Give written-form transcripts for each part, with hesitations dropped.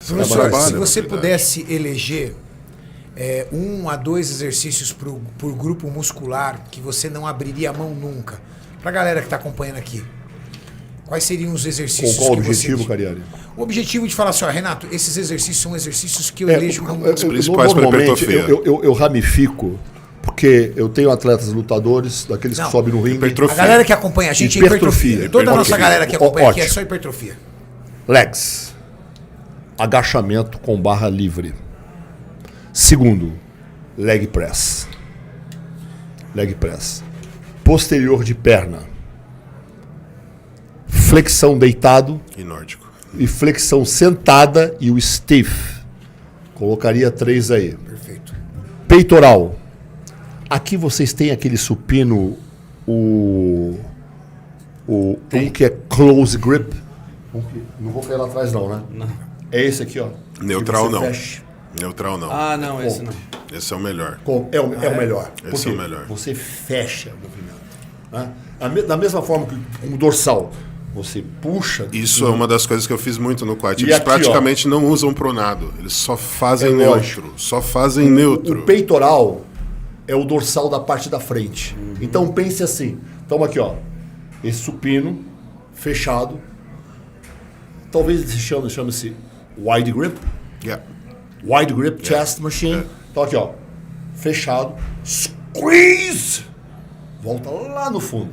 Professor, se você pudesse eleger 1 a 2 exercícios por grupo muscular que você não abriria a mão nunca, pra galera que tá acompanhando aqui, quais seriam os exercícios com qual objetivo, Cariani? O objetivo de falar assim, ó, Renato, esses exercícios são exercícios que eu elejo como os principais para hipertrofia. Eu ramifico, porque eu tenho atletas lutadores, daqueles que sobem no ringue. A galera que acompanha a gente é hipertrofia. Toda a nossa galera que acompanha aqui é só hipertrofia. Legs. Agachamento com barra livre. Segundo, leg press. Leg press. Posterior de perna. Flexão deitado. E nórdico. E flexão sentada e o stiff. Colocaria 3 aí. Perfeito. Peitoral. Aqui vocês têm aquele supino, um que é close grip. Não vou cair lá atrás não, né? Não. É esse aqui, ó. Neutral não. Fecha. Neutral não. Ah, não, esse não. Esse é o melhor. É o melhor. Esse é o melhor. Você fecha o movimento. Né? Da mesma forma que o dorsal, você puxa. Isso é uma das coisas que eu fiz muito no quad. Eles aqui, praticamente não usam pronado. Eles só fazem neutro. Só fazem neutro. O peitoral é o dorsal da parte da frente. Então pense assim. Então aqui, ó. Esse supino fechado. Talvez chame-se wide grip. Yeah. Wide grip chest machine. Então aqui, ó. Fechado. Squeeze! Volta lá no fundo.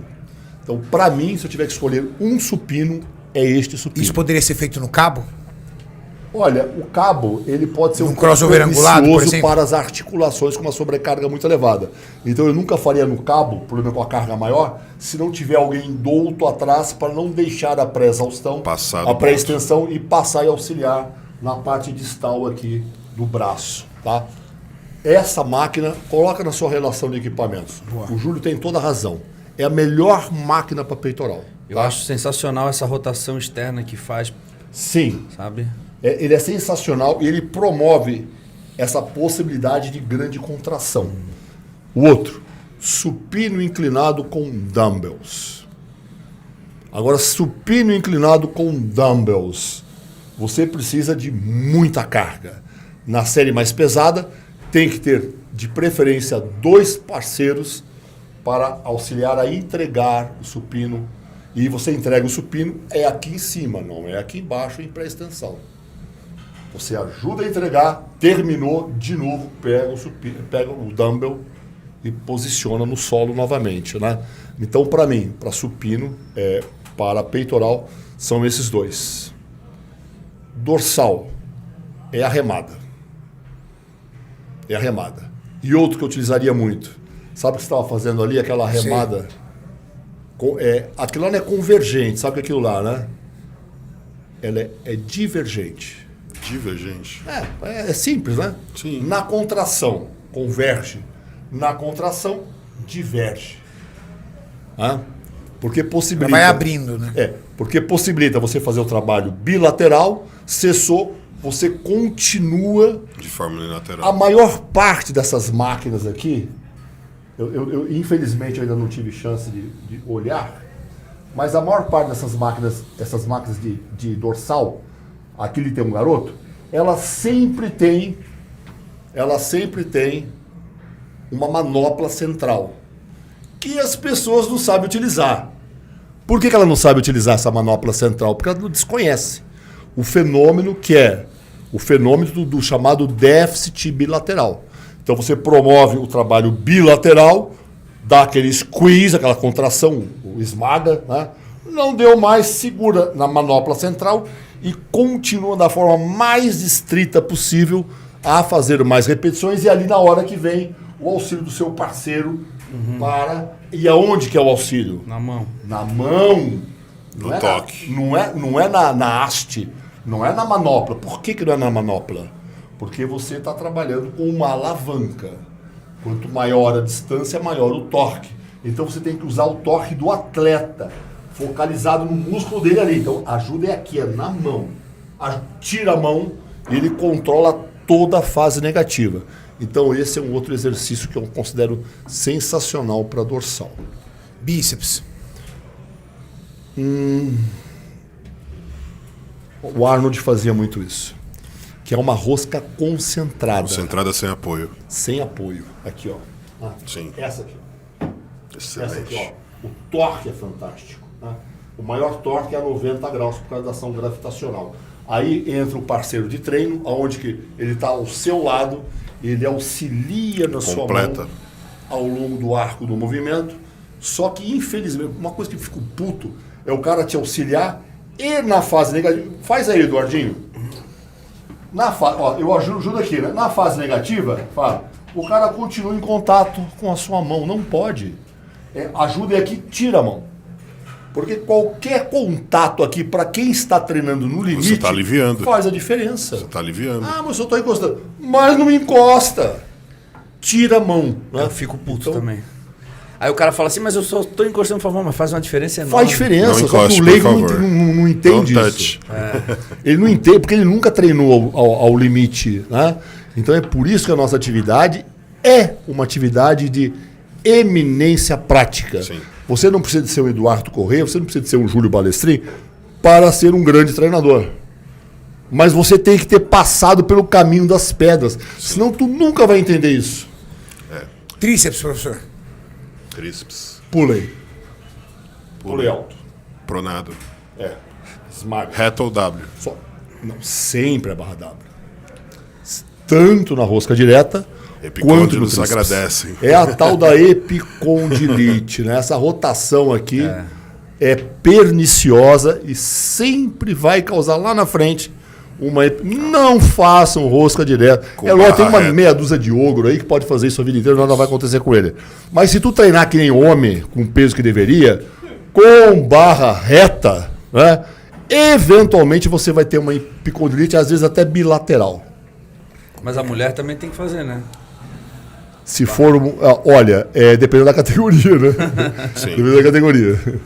Então, para mim, se eu tiver que escolher um supino, é este supino. Isso poderia ser feito no cabo? Olha, o cabo, ele pode ser um crossover angulado, por exemplo, para as articulações com uma sobrecarga muito elevada. Então, eu nunca faria no cabo, por exemplo, com a carga maior, se não tiver alguém douto atrás para não deixar a pré-exaustão, a pré-extensão e passar e auxiliar na parte distal aqui do braço, tá? Essa máquina, coloca na sua relação de equipamentos. Boa. O Júlio tem toda a razão. É a melhor máquina para peitoral. Eu acho sensacional essa rotação externa que faz. Sim. Sabe? Ele é sensacional e ele promove essa possibilidade de grande contração. O outro, supino inclinado com dumbbells. Agora, supino inclinado com dumbbells. Você precisa de muita carga. Na série mais pesada, tem que ter, de preferência, 2 parceiros para auxiliar a entregar o supino. E você entrega o supino é aqui em cima, não é aqui embaixo em pré-extensão. Você ajuda a entregar, terminou, de novo, pega o supino, pega o dumbbell e posiciona no solo novamente, né? Então, para mim, para supino, para peitoral, são esses 2. Dorsal é a remada. É a remada. E outro que eu utilizaria muito. Sabe o que você estava fazendo ali? Aquela remada. Aquilo lá não é convergente. Sabe aquilo lá, né? Ela é divergente. Divergente? É simples, né? Sim. Na contração, converge. Na contração, diverge. Porque possibilita... Vai abrindo, né? Porque possibilita você fazer o trabalho bilateral, cessou, você continua... De forma unilateral. A maior parte dessas máquinas aqui, eu infelizmente ainda não tive chance de olhar, mas a maior parte dessas máquinas de dorsal, aqui ele tem um garoto, ela sempre tem uma manopla central, que as pessoas não sabem utilizar. Por que ela não sabe utilizar essa manopla central? Porque ela não desconhece o fenômeno que é o fenômeno do chamado déficit bilateral. Então você promove o trabalho bilateral, dá aquele squeeze, aquela contração, esmaga, né? Não deu mais, segura na manopla central e continua da forma mais estrita possível a fazer mais repetições, e ali na hora que vem o auxílio do seu parceiro para... E aonde que é o auxílio? Na mão. Na mão. No toque. Não é na haste, não é na manopla. Por que não é na manopla? Porque você está trabalhando com uma alavanca. Quanto maior a distância, maior o torque. Então você tem que usar o torque do atleta, focalizado no músculo dele ali. Então a ajuda é aqui, é na mão. Tira a mão e ele controla toda a fase negativa. Então esse é um outro exercício que eu considero sensacional para dorsal. Bíceps. O Arnold fazia muito isso. que é uma rosca concentrada. Concentrada sem apoio. Sem apoio. Aqui, ó. Sim. Essa aqui. Excelente. Essa aqui, ó. O torque é fantástico. Né? O maior torque é a 90 graus por causa da ação gravitacional. Aí entra o parceiro de treino, onde que ele está ao seu lado, ele auxilia na sua mão ao longo do arco do movimento. Só que, infelizmente, uma coisa que eu fico puto é o cara te auxiliar e na fase negativa. Faz aí, Eduardinho. Ó, eu ajudo aqui, né? Na fase negativa, fala, o cara continua em contato com a sua mão. Não pode. Ajuda aqui, tira a mão. Porque qualquer contato aqui, para quem está treinando no limite, você tá aliviando. Faz a diferença. Você está aliviando. Ah, mas eu estou encostando. Mas não encosta. Tira a mão. Né? Eu fico puto também. Aí o cara fala assim, mas eu só estou encostando, por favor, mas faz uma diferença enorme. Faz diferença, não só encoste, que o leigo por favor. não entende isso. Ele não entende, porque ele nunca treinou ao limite. Né? Então é por isso que a nossa atividade é uma atividade de eminência prática. Sim. Você não precisa de ser um Eduardo Corrêa, você não precisa de ser um Júlio Balestrin para ser um grande treinador. Mas você tem que ter passado pelo caminho das pedras. Senão tu nunca vai entender isso. Tríceps, professor. Tríceps. Pulei alto. Pronado. Esmaga. Reto ou W? Não, sempre a barra W. Tanto na rosca direta quanto no Epicôndilos tríceps. agradecem. É a tal da epicondilite, né? Essa rotação aqui é perniciosa e sempre vai causar lá na frente uma... Não façam rosca direta. Com Lógico, tem uma barra meia dúzia de ogro aí que pode fazer isso a vida inteira, nada vai acontecer com ele. Mas se tu treinar que nem homem, com o peso que deveria, com barra reta, né? Eventualmente você vai ter uma epicondilite, às vezes até bilateral. Mas a mulher também tem que fazer, né? Se for... olha, dependendo da categoria, né? Sim. Dependendo da categoria.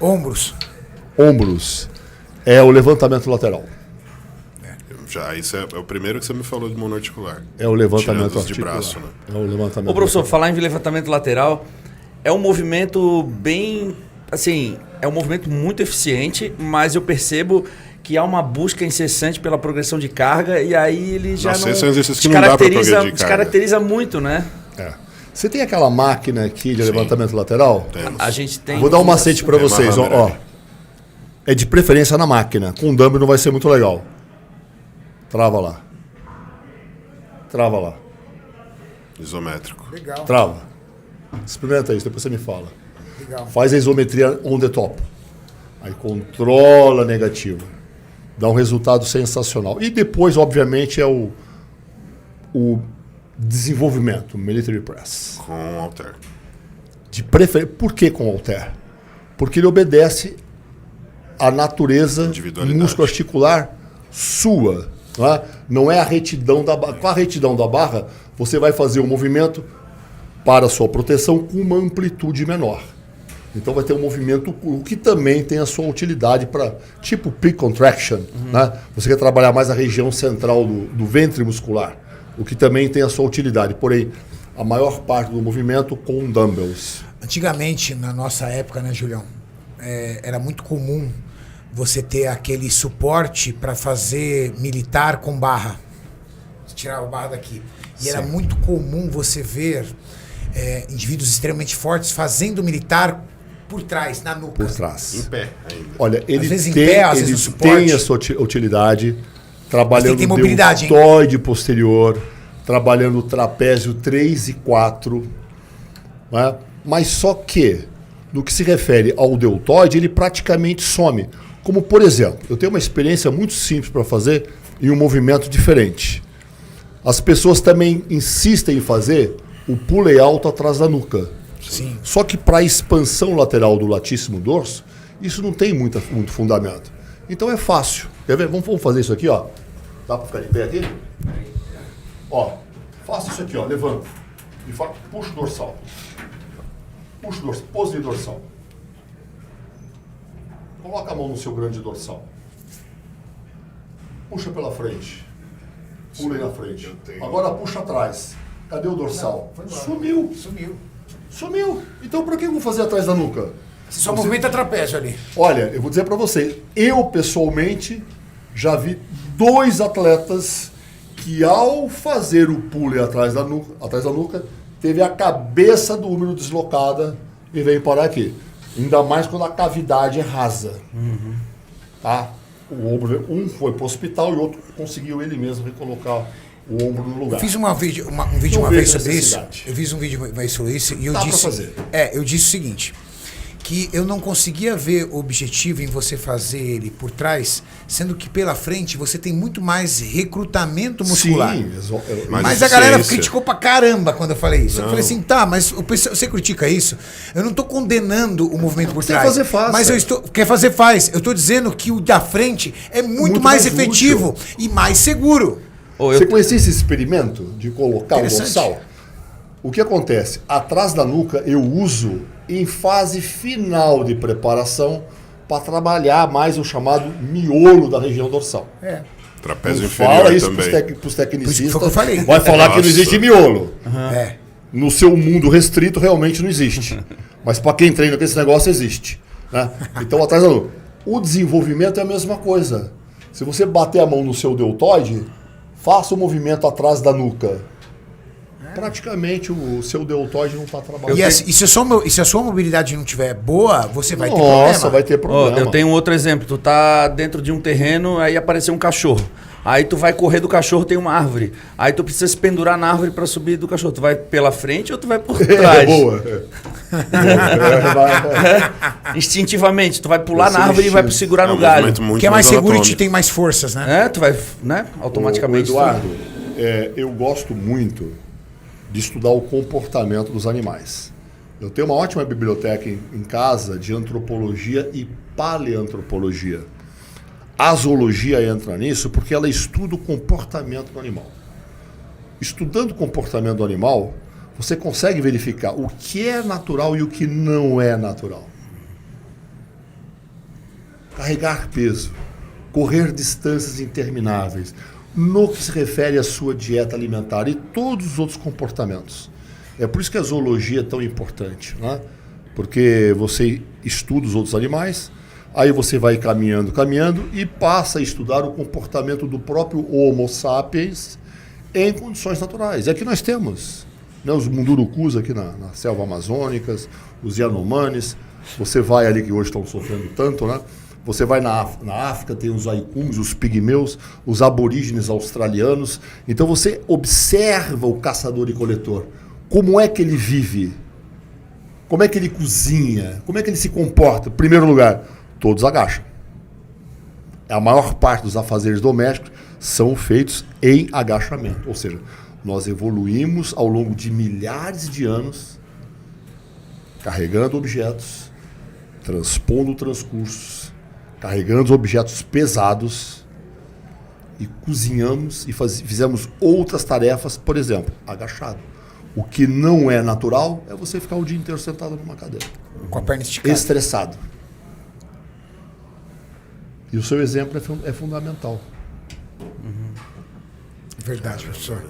Ombros. Ombros. É o levantamento lateral. Já, isso é o primeiro que você me falou de monoarticular. É o levantamento Tirando os de articular. braço, né? É o levantamento Ô, professor, lateral. falar em levantamento lateral, é um movimento bem... Assim, é um movimento muito eficiente, mas eu percebo que há uma busca incessante pela progressão de carga e aí ele já Nossa, não esse é um exercício que não dá pra progredir carga. descaracteriza muito, né? Você tem aquela máquina aqui de levantamento lateral? Temos. A gente tem... Vou dar um macete para Tem vocês. uma Ó. É de preferência na máquina. Com dumbbell não vai ser muito legal. Trava lá. Trava lá. Isométrico. Legal. Trava. Experimenta isso, depois você me fala. Legal. Faz a isometria on the top. Aí controla a negativa. Dá um resultado sensacional. E depois, obviamente, é o desenvolvimento, military press. Com halter. Por que com halter? Porque ele obedece à natureza Individualidade. musculoarticular sua. Não é a retidão da barra. Com a retidão da barra, você vai fazer um movimento para a sua proteção com uma amplitude menor. Então vai ter um movimento que também tem a sua utilidade para, tipo peak contraction. Né? Você quer trabalhar mais a região central do ventre muscular, o que também tem a sua utilidade. Porém, a maior parte do movimento com dumbbells. Antigamente, na nossa época, né, Julião? Era muito comum você ter aquele suporte para fazer militar com barra. Você tirava a barra daqui. E era muito comum você ver indivíduos extremamente fortes fazendo militar por trás, na nuca. Por trás. Em pé ainda. Olha, ele Às vezes em tem, pé, às ele vezes no suporte. tem a sua utilidade, trabalhando ter mobilidade, hein? deltoide posterior, trabalhando trapézio 3 e 4. Né? Mas só que, no que se refere ao deltoide, ele praticamente some. Como, por exemplo, eu tenho uma experiência muito simples para fazer em um movimento diferente. As pessoas também insistem em fazer o pulei alto atrás da nuca. Sim. Só que para a expansão lateral do latíssimo dorso, isso não tem muito fundamento. Então é fácil. Quer ver? Vamos fazer isso aqui, ó. Dá para ficar de pé aqui? Ó, faça isso aqui, ó. Levanta. E puxa o dorsal. Puxa o dorsal. Pose de dorsal. Coloca a mão no seu grande dorsal. Puxa pela frente. Pula aí na frente. Agora puxa atrás. Cadê o dorsal? Sumiu. Sumiu. Então por que eu vou fazer atrás da nuca? Você só movimenta trapézio ali. Olha, eu vou dizer para você, eu pessoalmente já vi 2 atletas que ao fazer o pule atrás da nuca, teve a cabeça do úmero deslocada e veio parar aqui. Ainda mais quando a cavidade é rasa. Tá? O ombro, um foi para o hospital e o outro conseguiu ele mesmo recolocar o ombro no lugar. Eu fiz um vídeo uma vez sobre isso. Eu fiz um vídeo uma vez sobre isso e eu disse. Eu disse o seguinte. Que eu não conseguia ver o objetivo em você fazer ele por trás, sendo que pela frente você tem muito mais recrutamento muscular. Sim, mas a galera criticou pra caramba quando eu falei isso. Eu falei assim, tá, mas você critica isso? Eu não tô condenando o movimento por trás. Quer fazer, faz. Mas eu estou. Quer fazer, faz. Eu tô dizendo que o da frente é muito mais efetivo útil. E mais seguro. Você conhecia esse experimento de colocar o dorsal? O que acontece? Atrás da nuca eu uso em fase final de preparação para trabalhar mais o chamado miolo da região dorsal. Trapézio inferior fala isso também. Para os tecnicistas. Foi o que eu falei. Vai falar que não existe miolo. É. No seu mundo restrito realmente não existe. Mas para quem treina com esse negócio existe. Né? Então atrás da nuca. O desenvolvimento é a mesma coisa. Se você bater a mão no seu deltoide, faça o movimento atrás da nuca. Praticamente o seu deltoide não está trabalhando. E se a sua mobilidade não estiver boa, você vai ter problema. Nossa, vai ter problema. Eu tenho um outro exemplo. Tu tá dentro de um terreno, aí apareceu um cachorro. Aí tu vai correr do cachorro, tem uma árvore. Aí tu precisa se pendurar na árvore para subir do cachorro. Tu vai pela frente ou tu vai por trás? Boa. Instintivamente, tu vai pular na árvore e vai segurar no galho. Que é mais seguro e te tem mais forças, né? Tu vai, né? Automaticamente. Eduardo, eu gosto muito de estudar o comportamento dos animais. Eu tenho uma ótima biblioteca em casa de antropologia e paleantropologia. A zoologia entra nisso porque ela estuda o comportamento do animal. Estudando o comportamento do animal, você consegue verificar o que é natural e o que não é natural. Carregar peso, correr distâncias intermináveis, no que se refere à sua dieta alimentar e todos os outros comportamentos. É por isso que a zoologia é tão importante, né? Porque você estuda os outros animais, aí você vai caminhando e passa a estudar o comportamento do próprio Homo sapiens em condições naturais. É que nós temos, né, os mundurucus aqui na selva amazônica, os Yanomamis, você vai ali que hoje estão sofrendo tanto, né? Você vai na África, tem os aikungs, os pigmeus, os aborígenes australianos. Então você observa o caçador e coletor. Como é que ele vive? Como é que ele cozinha? Como é que ele se comporta? Em primeiro lugar, todos agacham. A maior parte dos afazeres domésticos são feitos em agachamento. Ou seja, nós evoluímos ao longo de milhares de anos, carregando objetos, transpondo transcursos, carregando objetos pesados e cozinhamos e fizemos outras tarefas, por exemplo, agachado. O que não é natural é você ficar o dia inteiro sentado numa cadeira. Com a perna esticada. Estressado. E o seu exemplo é fundamental. Verdade, professor.